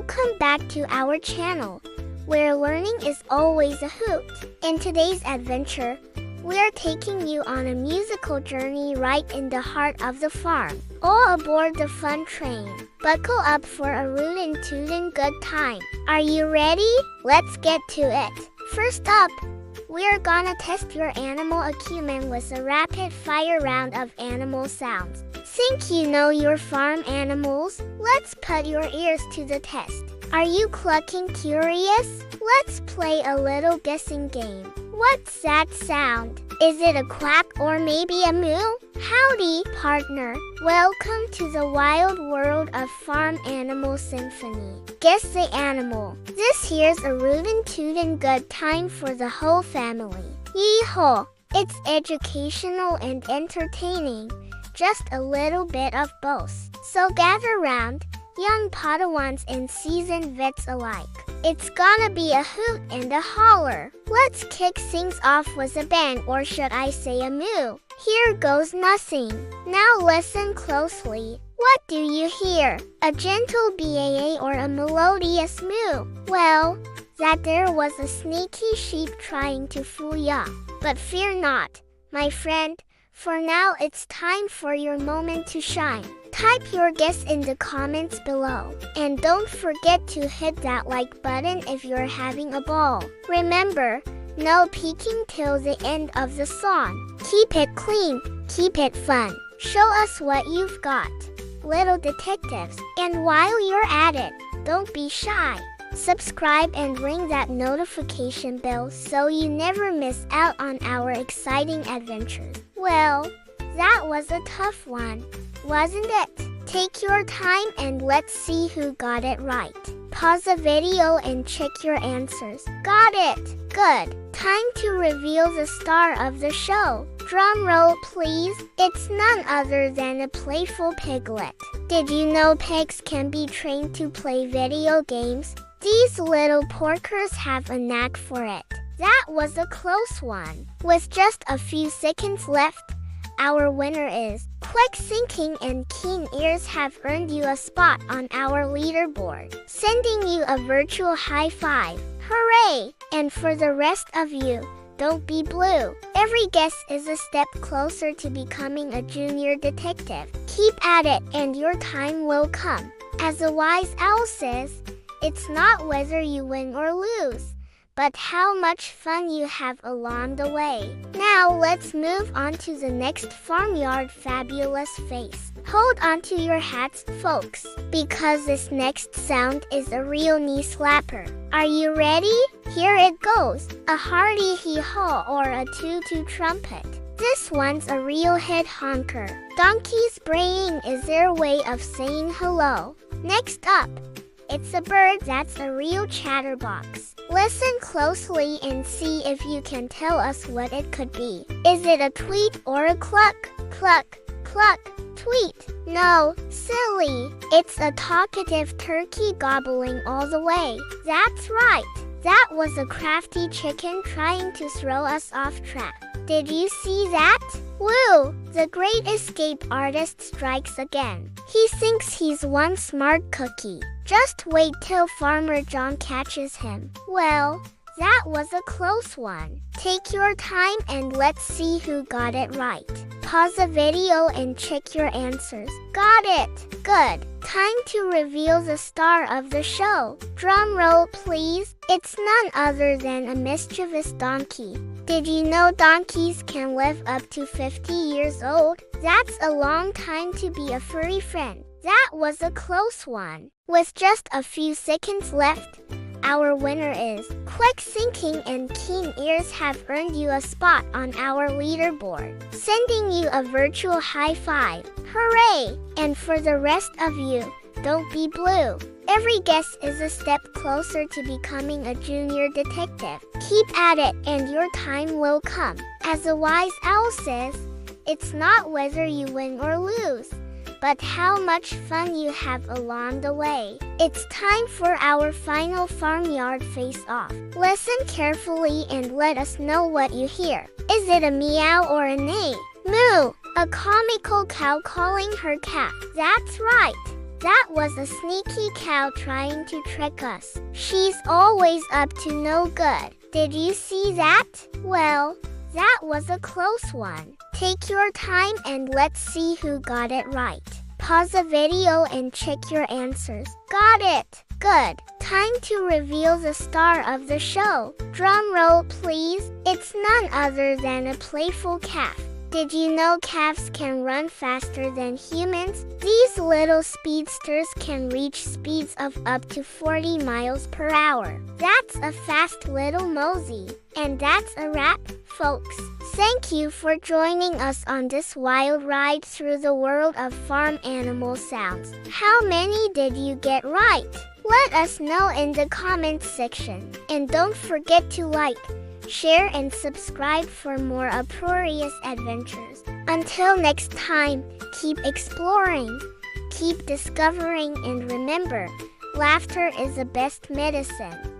Welcome back to our channel, where learning is always a hoot. In today's adventure, we are taking you on a musical journey right in the heart of the farm. All aboard the fun train. Buckle up for a rootin' tootin' good time. Are you ready? Let's get to it. First up, we're gonna test your animal acumen with a rapid-fire round of animal sounds. Think you know your farm animals? Let's put your ears to the test. Are you clucking curious? Let's play a little guessing game. What's that sound? Is it a quack or maybe a moo? Howdy, partner. Welcome to the wild world of Farm Animal Symphony. Guess the animal. This here's a rootin' tootin' good time for the whole family. Yee-haw! It's educational and entertaining. Just a little bit of both. So gather round, young Padawans and seasoned vets alike. It's gonna be a hoot and a holler. Let's kick things off with a bang, or should I say a moo. Here goes nothing. Now listen closely. What do you hear? A gentle baa or a melodious moo? Well, that there was a sneaky sheep trying to fool ya. But fear not, my friend, for now it's time for your moment to shine. Type your guess in the comments below. And don't forget to hit that like button if you're having a ball. Remember, no peeking till the end of the song. Keep it clean, keep it fun. Show us what you've got, little detectives. And while you're at it, don't be shy. Subscribe and ring that notification bell so you never miss out on our exciting adventures. Well, that was a tough one, wasn't it? Take your time and let's see who got it right. Pause the video and check your answers. Got it! Good. Time to reveal the star of the show. Drum roll, please. It's none other than a playful piglet. Did you know pigs can be trained to play video games? These little porkers have a knack for it. That was a close one. With just a few seconds left, our winner is quick thinking and keen ears have earned you a spot on our leaderboard, sending you a virtual high five. Hooray! And for the rest of you, don't be blue. Every guess is a step closer to becoming a junior detective. Keep at it and your time will come. As a wise owl says, it's not whether you win or lose, but how much fun you have along the way. Now let's move on to the next farmyard fabulous face. Hold on to your hats, folks, because this next sound is a real knee slapper. Are you ready? Here it goes. A hearty hee-haw or a toot-toot trumpet. This one's a real head honker. Donkeys braying is their way of saying hello. Next up, it's a bird that's a real chatterbox. Listen closely and see if you can tell us what it could be. Is it a tweet or a cluck? Cluck, cluck, tweet. No, silly. It's a talkative turkey gobbling all the way. That's right. That was a crafty chicken trying to throw us off track. Did you see that? Woo! The great escape artist strikes again. He thinks he's one smart cookie. Just wait till Farmer John catches him. Well, that was a close one. Take your time and let's see who got it right. Pause the video and check your answers. Got it! Good. Time to reveal the star of the show. Drum roll, please. It's none other than a mischievous donkey. Did you know donkeys can live up to 50 years old? That's a long time to be a furry friend. That was a close one. With just a few seconds left, our winner is quick thinking and keen ears have earned you a spot on our leaderboard, sending you a virtual high five. Hooray! And for the rest of you, don't be blue. Every guess is a step closer to becoming a junior detective. Keep at it and your time will come. As a wise owl says, it's not whether you win or lose, but how much fun you have along the way. It's time for our final farmyard face-off. Listen carefully and let us know what you hear. Is it a meow or a neigh? Moo! A comical cow calling her calf. That's right. That was a sneaky cow trying to trick us. She's always up to no good. Did you see that? Well, that was a close one. Take your time and let's see who got it right. Pause the video and check your answers. Got it! Good. Time to reveal the star of the show. Drum roll, please. It's none other than a playful calf. Did you know calves can run faster than humans? These little speedsters can reach speeds of up to 40 miles per hour. That's a fast little mosey. And that's a wrap, folks. Thank you for joining us on this wild ride through the world of farm animal sounds. How many did you get right? Let us know in the comments section. And don't forget to like, share, and subscribe for more uproarious adventures. Until next time, keep exploring, keep discovering, and remember, laughter is the best medicine.